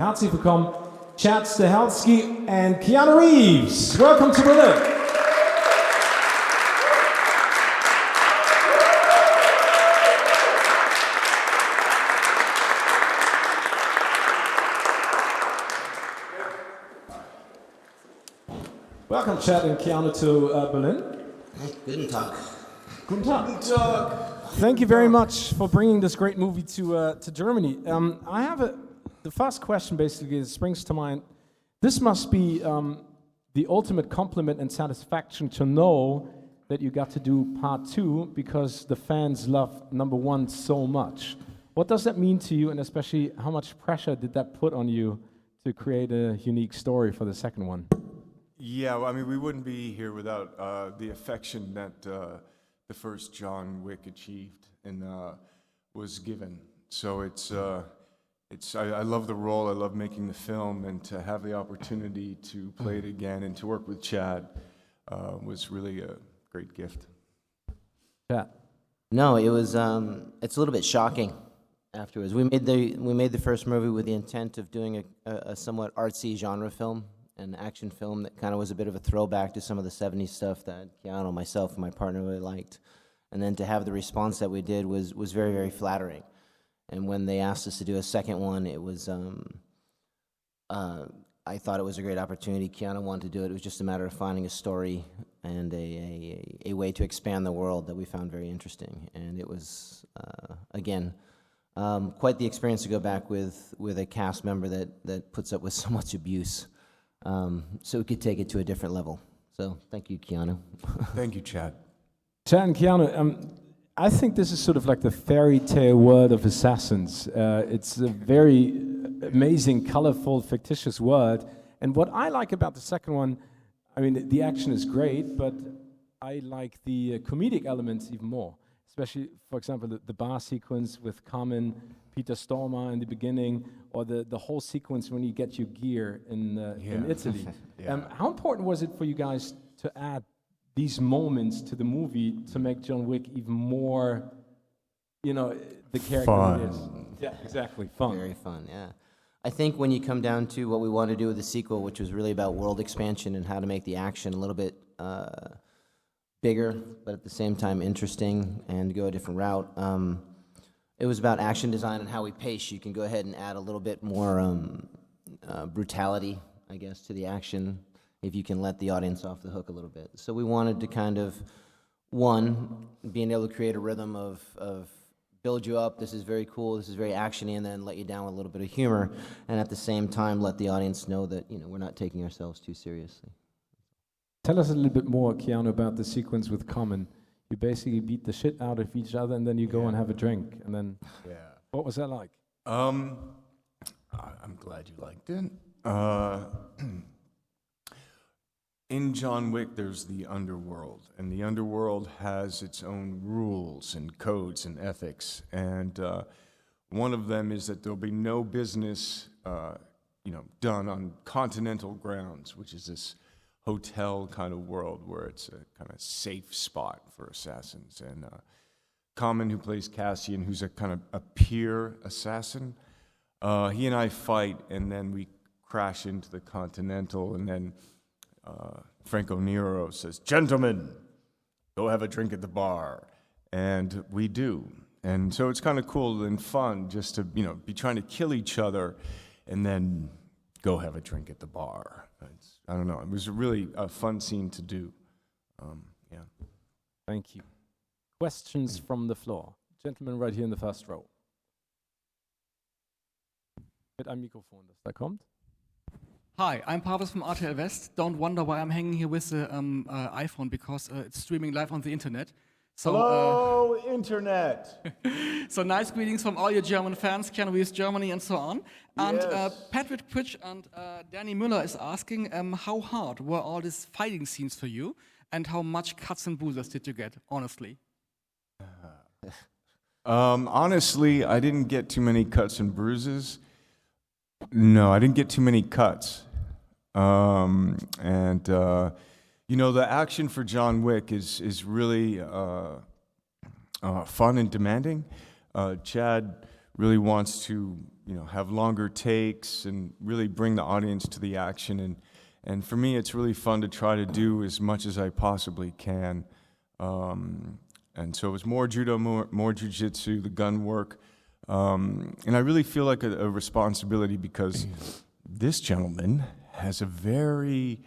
Herzlich willkommen, Chad Stahelski and Keanu Reeves. Welcome to Berlin. Welcome, Chad and Keanu, to Berlin. Guten Tag. Guten Tag. Guten Tag. Thank you very much for bringing this great movie to Germany. I have the first question basically springs to mind. This must be the ultimate compliment and satisfaction to know that you got to do part 2 because the fans love number 1 so much. What does that mean to you, and especially how much pressure did that put on you to create a unique story for the second one? Yeah, well, I mean, we wouldn't be here without the affection that the first John Wick achieved and was given. So I love the role, I love making the film, and to have the opportunity to play it again and to work with Chad was really a great gift. Yeah. No, it was. It's a little bit shocking. Afterwards, we made the first movie with the intent of doing a somewhat artsy genre film, an action film that kind of was a bit of a throwback to some of the '70s stuff that Keanu, myself, and my partner really liked. And then to have the response that we did was very, very flattering. And when they asked us to do a second one, it was, I thought it was a great opportunity. Keanu wanted to do it. It was just a matter of finding a story and a way to expand the world that we found very interesting. And it was, again, quite the experience to go back with a cast member that puts up with so much abuse, so we could take it to a different level. So thank you, Keanu. Thank you, Chad. Chad and Keanu, I think this is sort of like the fairy tale world of assassins. It's a very amazing, colorful, fictitious world. And what I like about the second one, I mean, the action is great, but I like the comedic elements even more. Especially, for example, the bar sequence with Carmen, Peter Stormare in the beginning, or the whole sequence when you get your gear in Italy. Yeah. How important was it for you guys to add these moments to the movie to make John Wick even more, the character fun. He is? Yeah, exactly, fun. Very fun, yeah. I think when you come down to what we wanted to do with the sequel, which was really about world expansion and how to make the action a little bit bigger, but at the same time interesting and go a different route, it was about action design and how we pace. You can go ahead and add a little bit more brutality, I guess, to the action, if you can let the audience off the hook a little bit. So we wanted to kind of, one, being able to create a rhythm of build you up, this is very cool, this is very actiony, and then let you down with a little bit of humor, and at the same time let the audience know that we're not taking ourselves too seriously. Tell us a little bit more, Keanu, about the sequence with Carmen. You basically beat the shit out of each other, and then you go and have a drink, and then what was that like? I'm glad you liked it. In John Wick, there's the underworld, and the underworld has its own rules and codes and ethics. And one of them is that there'll be no business, done on continental grounds, which is this hotel kind of world where it's a kind of safe spot for assassins. And Common, who plays Cassian, who's a kind of a peer assassin, he and I fight, and then we crash into the Continental, and then Franco Nero says, "Gentlemen, go have a drink at the bar." And we do. And so it's kind of cool and fun just to, be trying to kill each other and then go have a drink at the bar. I don't know. It was really a fun scene to do. Yeah. Thank you. Questions from the floor. Gentleman right here in the first row. Mit einem Mikrofon, das da kommt. Hi, I'm Pavis from RTL West. Don't wonder why I'm hanging here with the iPhone, because it's streaming live on the internet. So, Hello, Internet! so nice greetings from all your German fans, Keanu Reeves, Germany, and so on. And Yes. Patrick Pritch and Danny Müller is asking, how hard were all these fighting scenes for you, and how much cuts and bruises did you get, honestly? Honestly, I didn't get too many cuts and bruises. No, I didn't get too many cuts. The action for John Wick is really fun and demanding. Chad really wants to, have longer takes and really bring the audience to the action. And for me, it's really fun to try to do as much as I possibly can. And so it's more judo, more jiu-jitsu, the gun work. And I really feel like a responsibility because this gentleman has a very,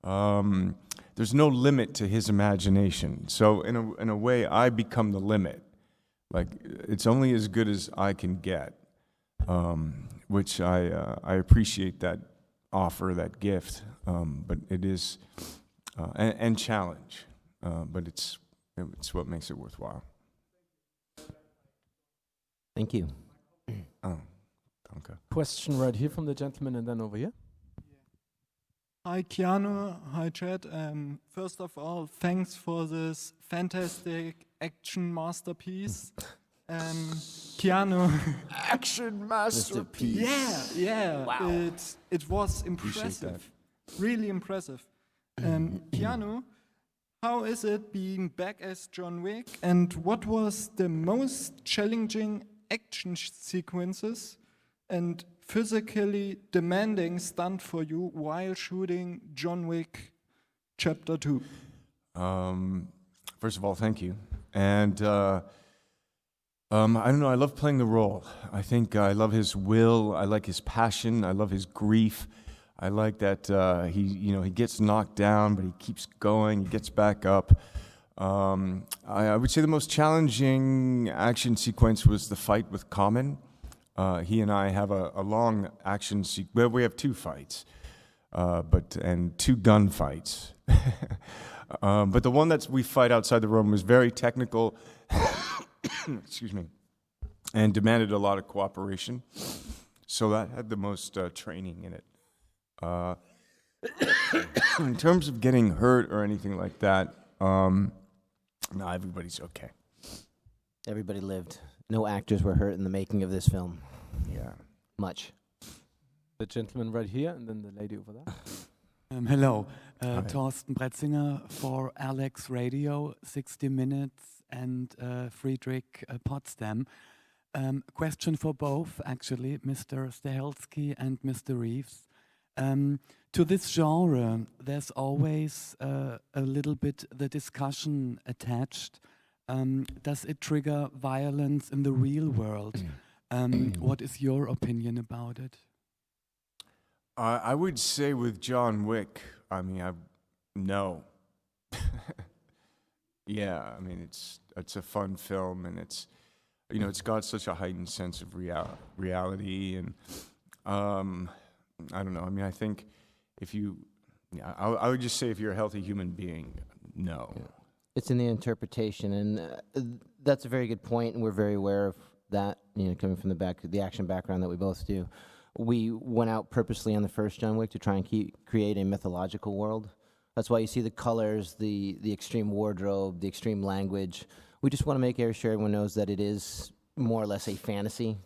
there's no limit to his imagination. So in a way, I become the limit. Like, it's only as good as I can get, which I appreciate that offer, that gift. But it is, and challenge, but it's what makes it worthwhile. Thank you. Oh, danke. Question right here from the gentleman and then over here. Hi Keanu, hi Chad. First of all, thanks for this fantastic action masterpiece. Keanu. Action masterpiece. Yeah. Wow. It was Appreciate impressive. Really impressive. Keanu, how is it being back as John Wick? And what was the most challenging action sequences and physically demanding stunt for you while shooting John Wick Chapter 2? First of all, thank you. And I don't know, I love playing the role. I think I love his will, I like his passion, I love his grief. I like that he gets knocked down, but he keeps going, he gets back up. I would say the most challenging action sequence was the fight with Common. He and I have a long action sequence. Well, we have 2 fights, and 2 gun fights. But the one that we fight outside the room was very technical, excuse me, and demanded a lot of cooperation. So that had the most training in it. In terms of getting hurt or anything like that, no, everybody's okay. Everybody lived. No actors were hurt in the making of this film. Yeah. Much. The gentleman right here and then the lady over there. Hello, Thorsten Bretzinger for Alex Radio, 60 Minutes, and Friedrich Potsdam. Question for both, actually, Mr. Stahelski and Mr. Reeves. To this genre, there's always a little bit the discussion attached. Does it trigger violence in the real world? What is your opinion about it? I would say with John Wick, no. Yeah, I mean, it's a fun film, and it's got such a heightened sense of reality, and I don't know. I mean, I think I would just say if you're a healthy human being, no. Yeah. It's in the interpretation, and that's a very good point, and we're very aware of that, coming from the action background that we both do. We went out purposely on the first John Wick to try and create a mythological world. That's why you see the colors, the extreme wardrobe, the extreme language. We just want to make sure everyone knows that it is more or less a fantasy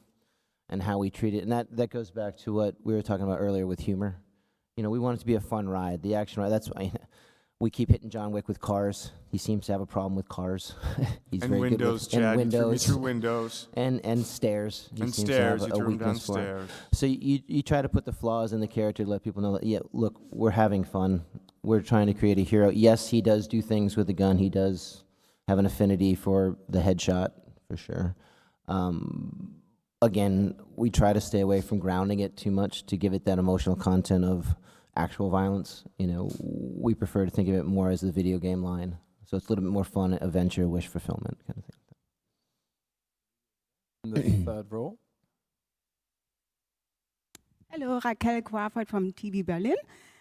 and how we treat it. And that goes back to what we were talking about earlier with humor. We want it to be a fun ride, the action ride. That's why we keep hitting John Wick with cars. He seems to have a problem with cars. He's and very windows, good with, Chad. and windows. Through windows. And stairs. And stairs. You A threw him weakness for. downstairs. So you try to put the flaws in the character to let people know that, yeah, look, we're having fun. We're trying to create a hero. Yes, he does do things with the gun. He does have an affinity for the headshot, for sure. Again, we try to stay away from grounding it too much to give it that emotional content of actual violence. We prefer to think of it more as the video game line. So it's a little bit more fun, adventure, wish fulfillment kind of thing. In the third row. Hello, Raquel Crawford from TV Berlin.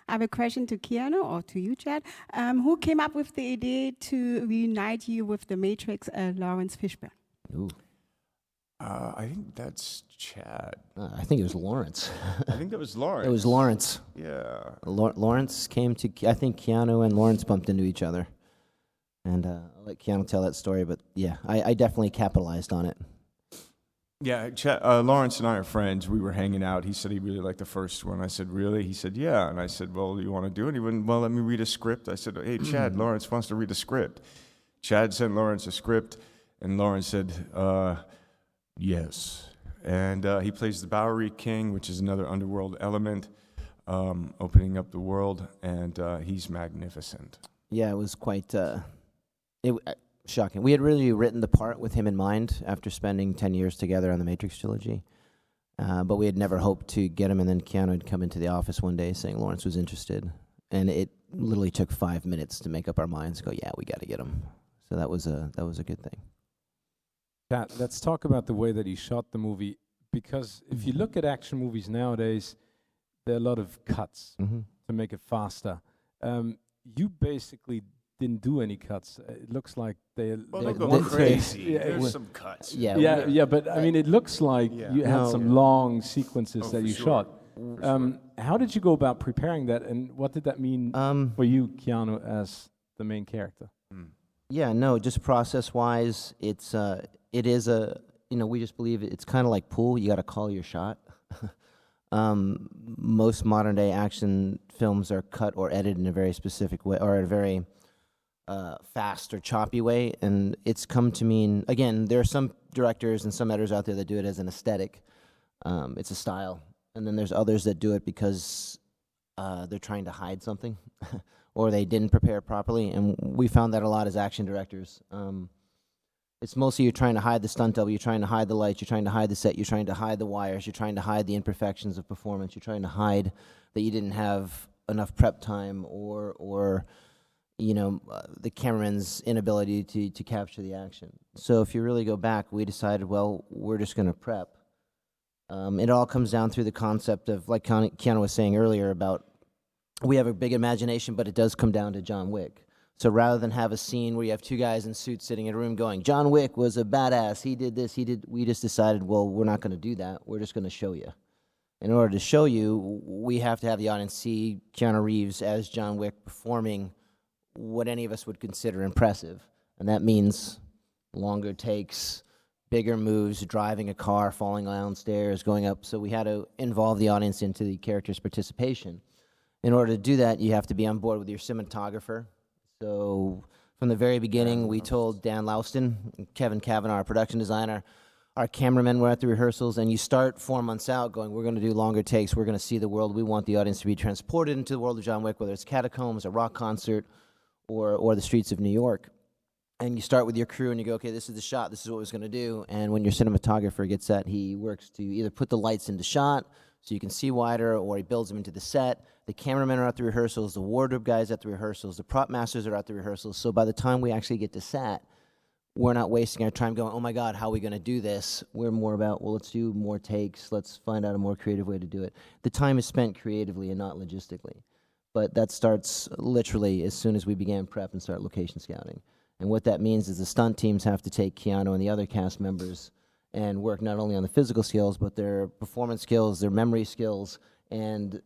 I have a question to Keanu or to you, Chad. Who came up with the idea to reunite you with the Matrix, Lawrence Fishburne? Ooh. I think that's Chad. I think it was Lawrence. I think that was Lawrence. It was Lawrence. Yeah. Lawrence came to, I think Keanu and Lawrence bumped into each other. And I'll let Keanu tell that story, but yeah, I definitely capitalized on it. Yeah, Lawrence and I are friends. We were hanging out. He said he really liked the first one. I said, really? He said, yeah. And I said, well, do you want to do it? He went, well, let me read a script. I said, hey, Chad, Lawrence wants to read a script. Chad sent Lawrence a script, and Lawrence said, yes. And he plays the Bowery King, which is another underworld element, opening up the world, and he's magnificent. Yeah, it was quite shocking. We had really written the part with him in mind after spending 10 years together on the Matrix trilogy. But we had never hoped to get him, and then Keanu had come into the office one day saying Lawrence was interested. And it literally took 5 minutes to make up our minds, go, yeah, we got to get him. So that was a good thing. Pat, let's talk about the way that he shot the movie, because if you look at action movies nowadays, there are a lot of cuts to make it faster. You basically didn't do any cuts. It looks like they like go one crazy. Yeah, There's some cuts. Yeah, but I mean, it looks like you had some long sequences that you shot. How did you go about preparing that, and what did that mean for you, Keanu, as the main character? Yeah, no, just process-wise, it is we just believe it's kind of like pool. You got to call your shot. Most modern-day action films are cut or edited in a very specific way, or a very fast or choppy way, and it's come to mean, again, there are some directors and some editors out there that do it as an aesthetic. It's a style. And then there's others that do it because they're trying to hide something or they didn't prepare properly. And we found that a lot as action directors. It's mostly you're trying to hide the stunt double, you're trying to hide the lights, you're trying to hide the set, you're trying to hide the wires, you're trying to hide the imperfections of performance, you're trying to hide that you didn't have enough prep time or the cameraman's inability to capture the action. So if you really go back, we decided, well, we're just going to prep. It all comes down through the concept of, like Keanu was saying earlier, about we have a big imagination, but it does come down to John Wick. So rather than have a scene where you have two guys in suits sitting in a room going, John Wick was a badass, he did this, we just decided, well, we're not going to do that. We're just going to show you. In order to show you, we have to have the audience see Keanu Reeves as John Wick performing what any of us would consider impressive. And that means longer takes, bigger moves, driving a car, falling downstairs, going up. So we had to involve the audience into the character's participation. In order to do that, you have to be on board with your cinematographer. So from the very beginning, we told Dan Louston, Kevin Kavanaugh, our production designer, our cameramen were at the rehearsals, and you start 4 months out going, we're going to do longer takes, we're going to see the world. We want the audience to be transported into the world of John Wick, whether it's catacombs, a rock concert, or the streets of New York. And you start with your crew and you go, okay, this is the shot, this is what we're going to do. And when your cinematographer gets that, he works to either put the lights into shot so you can see wider, or he builds them into the set. The cameramen are at the rehearsals, the wardrobe guys at the rehearsals, the prop masters are at the rehearsals. So by the time we actually get to set, we're not wasting our time going, oh my God, how are we going to do this? We're more about, well, let's do more takes, let's find out a more creative way to do it. The time is spent creatively and not logistically. But that starts literally as soon as we began prep and start location scouting. And what that means is the stunt teams have to take Keanu and the other cast members and work not only on the physical skills, but their performance skills, their memory skills, and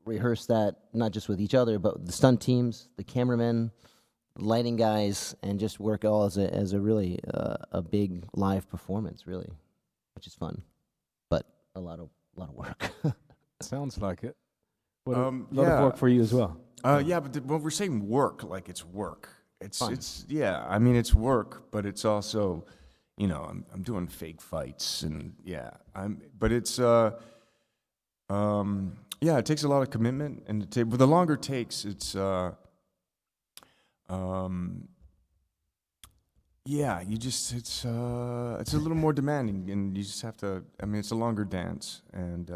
rehearse that not just with each other, but the stunt teams, the cameramen, lighting guys, and just work all as a really a big live performance, really, which is fun, but a lot of work. Sounds like it. A lot of work for you as well. Yeah, but when we're saying work, like it's work. It's I mean, it's work, but it's also, I'm doing fake fights and but it's it takes a lot of commitment, and with the longer takes, it's it's a little more demanding, and you just have to. I mean, it's a longer dance, and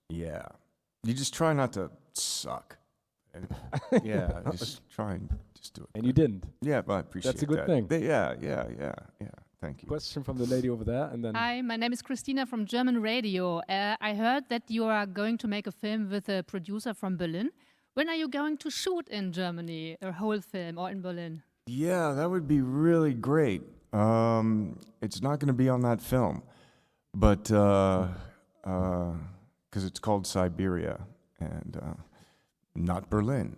you just try not to suck. And, just try and just do it. And you didn't. Yeah, but I appreciate that. That's a good thing. Yeah. Thank you. Question from the lady over there, and then. Hi, my name is Christina from German Radio. I heard that you are going to make a film with a producer from Berlin. When are you going to shoot in Germany, a whole film, or in Berlin? Yeah, that would be really great. It's not going to be on that film, but because it's called Siberia and not Berlin.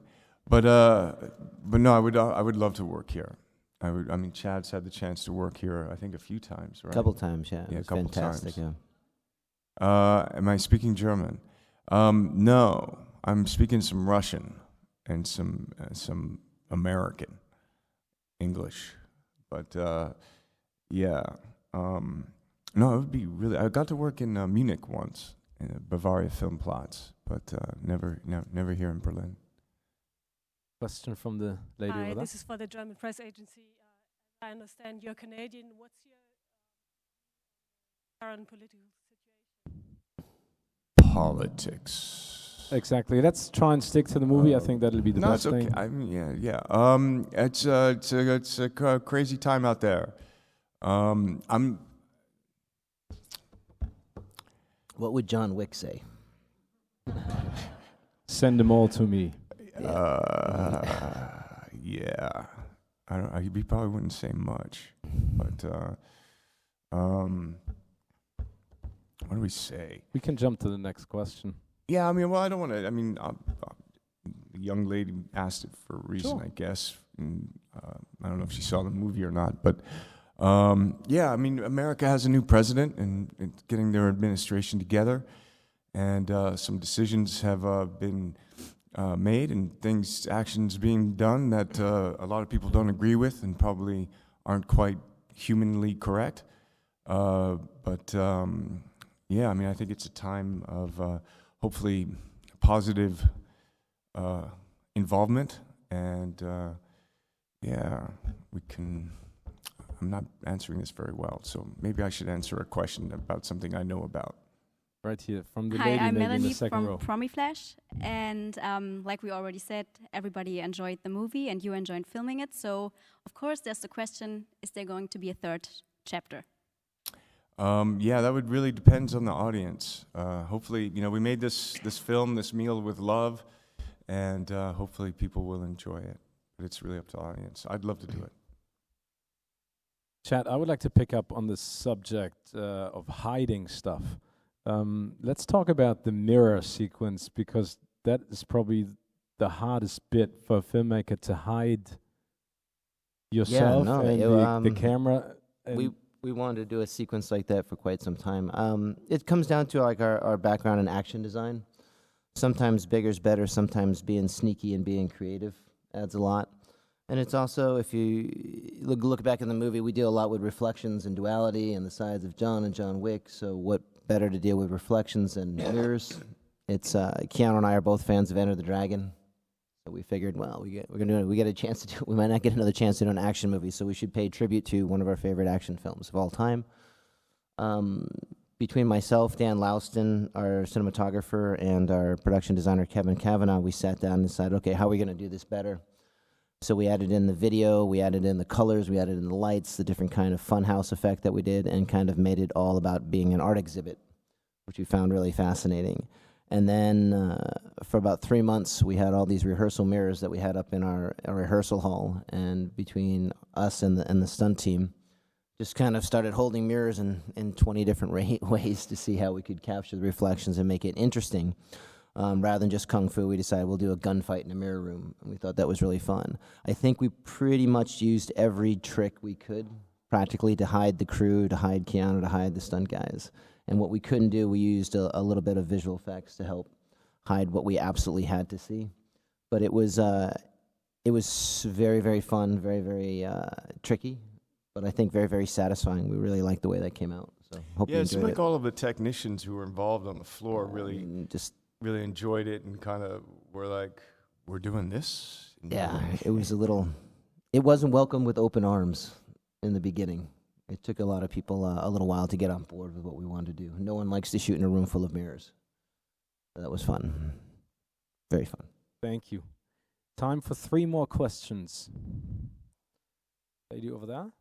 But no, I would love to work here. I mean, Chad's had the chance to work here, I think, a few times, right? A couple times, yeah. Yeah, it was a couple fantastic, times. Yeah. Am I speaking German? No, I'm speaking some Russian and some American English. But No, it would be really. I got to work in Munich once, in Bavaria Film Plots, but never here in Berlin. Question from the lady Hi, over there. this is for the German press agency. I understand you're Canadian. What's your current political situation? Politics. Exactly. Let's try and stick to the movie. I think that'll be the No, best it's okay. thing. I mean, yeah. It's a crazy time out there. What would John Wick say? Send them all to me. Yeah. He probably wouldn't say much, but what do we say? We can jump to the next question. Yeah, I mean, well, I don't want to. I mean, the young lady asked it for a reason, Sure. I guess. And, I don't know if she saw the movie or not, but yeah, I mean, America has a new president, and it's getting their administration together, and some decisions have been made, and actions being done that a lot of people don't agree with, and probably aren't quite humanly correct. But yeah, I mean, I think it's a time of hopefully positive involvement, and yeah, we can. I'm not answering this very well, so maybe I should answer a question about something I know about. Right here, from the Hi, lady I'm maybe in Melanie the second from row. Promiflash, and like we already said, everybody enjoyed the movie, and you enjoyed filming it. So, of course, there's the question: is there going to be a third chapter? Yeah, that would really depends on the audience. Hopefully, we made this film, this meal with love, and hopefully people will enjoy it. But it's really up to the audience. I'd love to do it. Chad, I would like to pick up on the subject of hiding stuff. Let's talk about the mirror sequence, because that is probably the hardest bit for a filmmaker, to hide yourself and the camera. And We wanted to do a sequence like that for quite some time. It comes down to like our background in action design. Sometimes bigger's better. Sometimes being sneaky and being creative adds a lot. And it's also, if you look back in the movie, we deal a lot with reflections and duality and the sides of John and John Wick. So what better to deal with reflections and mirrors? It's Keanu and I are both fans of Enter the Dragon. So we figured, well, we get a chance to do. We might not get another chance to do an action movie, so we should pay tribute to one of our favorite action films of all time. Between myself, Dan Louston, our cinematographer, and our production designer, Kevin Kavanaugh, we sat down and decided, okay, how are we going to do this better? So we added in the video, we added in the colors, we added in the lights, the different kind of funhouse effect that we did, and kind of made it all about being an art exhibit, which we found really fascinating. And then for about 3 months, we had all these rehearsal mirrors that we had up in our rehearsal hall. And between us and the stunt team, just kind of started holding mirrors in 20 different ways to see how we could capture the reflections and make it interesting. Rather than just kung fu, we decided we'll do a gunfight in a mirror room. And we thought that was really fun. I think we pretty much used every trick we could, practically, to hide the crew, to hide Keanu, to hide the stunt guys. And what we couldn't do, we used a little bit of visual effects to help hide what we absolutely had to see. But it was very, very fun, very, very tricky, but I think very, very satisfying. We really liked the way that came out. So hope you Yeah, it enjoyed seemed like it. all of the technicians who were involved on the floor really enjoyed it, and kind of were like, "We're doing this." Yeah, it wasn't welcome with open arms in the beginning. It took a lot of people a little while to get on board with what we wanted to do. No one likes to shoot in a room full of mirrors. So that was fun. Very fun. Thank you. Time for 3 more questions. Lady over there.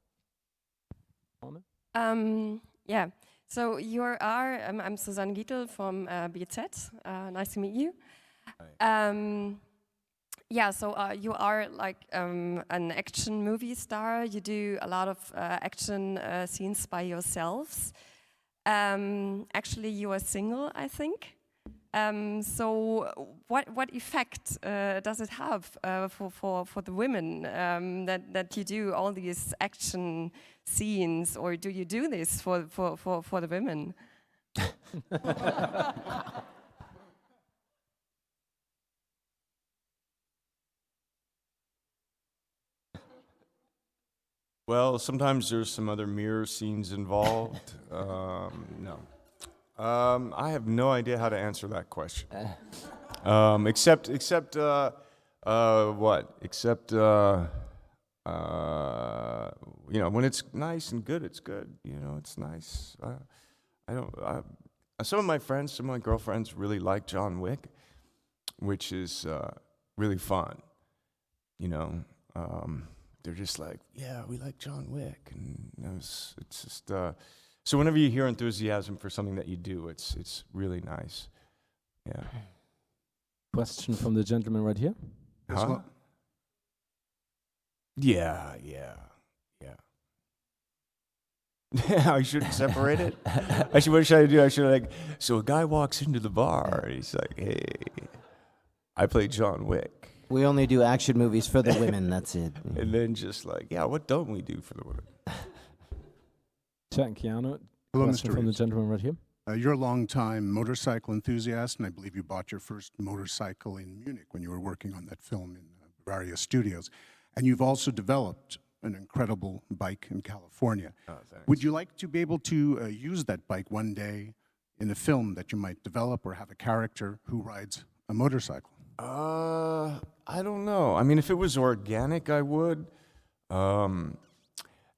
Yeah. So you are, I'm Susanne Gietel from BZ. Nice to meet you. Yeah, so you are like an action movie star. You do a lot of action scenes by yourselves. Actually, you are single, I think. So what effect does it have for the women that you do all these action scenes, or do you do this for the women? Well, sometimes there's some other mirror scenes involved. No. I have no idea how to answer that question. Except what? Except, when it's nice and good, it's good. It's nice. Some of my friends, some of my girlfriends really like John Wick, which is really fun. They're just like, yeah, we like John Wick, and it's just. So whenever you hear enthusiasm for something that you do, it's really nice. Yeah. Question from the gentleman right here. Huh? Yeah. I shouldn't separate it. What should I do? So a guy walks into the bar, and he's like, hey, I play John Wick. We only do action movies for the women, that's it. And then just like, yeah, what don't we do for the women? Chat and Keanu. Hello, Question Mr. from the Reeves. gentleman right here. You're a long-time motorcycle enthusiast, and I believe you bought your first motorcycle in Munich when you were working on that film in Bavaria Studios. And you've also developed an incredible bike in California. Oh, thanks. Would you like to be able to use that bike one day in a film that you might develop, or have a character who rides a motorcycle? I don't know. I mean, if it was organic, I would.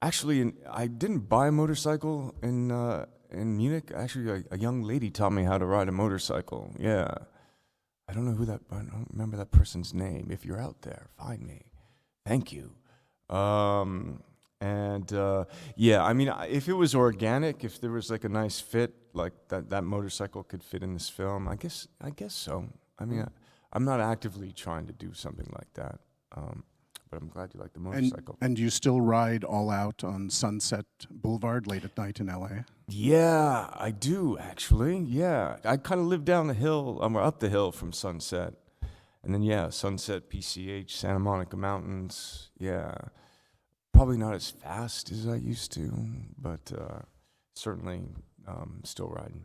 Actually, I didn't buy a motorcycle in Munich. Actually, a young lady taught me how to ride a motorcycle. Yeah. I don't know I don't remember that person's name. If you're out there, find me. Thank you. Yeah, I mean, if it was organic, if there was like a nice fit, like that motorcycle could fit in this film, I guess so. I mean, I'm not actively trying to do something like that, but I'm glad you like the motorcycle. And do you still ride all out on Sunset Boulevard late at night in LA? Yeah, I do actually. Yeah, I kind of live down the hill, or up the hill from Sunset, and then Sunset, PCH, Santa Monica Mountains. Yeah, probably not as fast as I used to, but certainly still riding.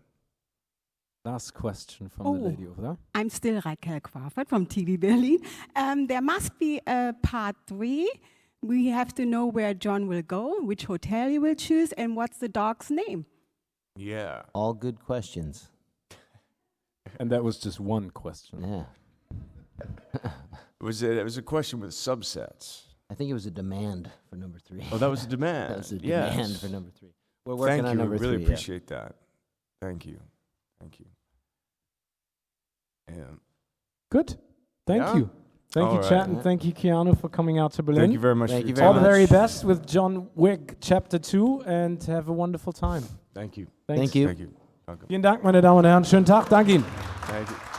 Last question from the lady over there. I'm still Raquel Crawford from TV Berlin. There must be a part 3. We have to know where John will go, which hotel he will choose, and what's the dog's name. Yeah. All good questions. And that was just one question. Yeah. It was a question with subsets. I think it was a demand for number 3. Oh, that was a demand. That was a demand for number 3. We're working Thank on you. number 3. Really appreciate that. Thank you. Yeah. Good. Thank you. Thank you, Chat, and thank you, Keanu, for coming out to Berlin. Thank you very much. All the very best with John Wick Chapter 2 and have a wonderful time. Thank you. Thanks. Thank you. Thank you. Vielen Dank, meine Damen und Herren. Schönen Tag. Danke Ihnen. Thank you.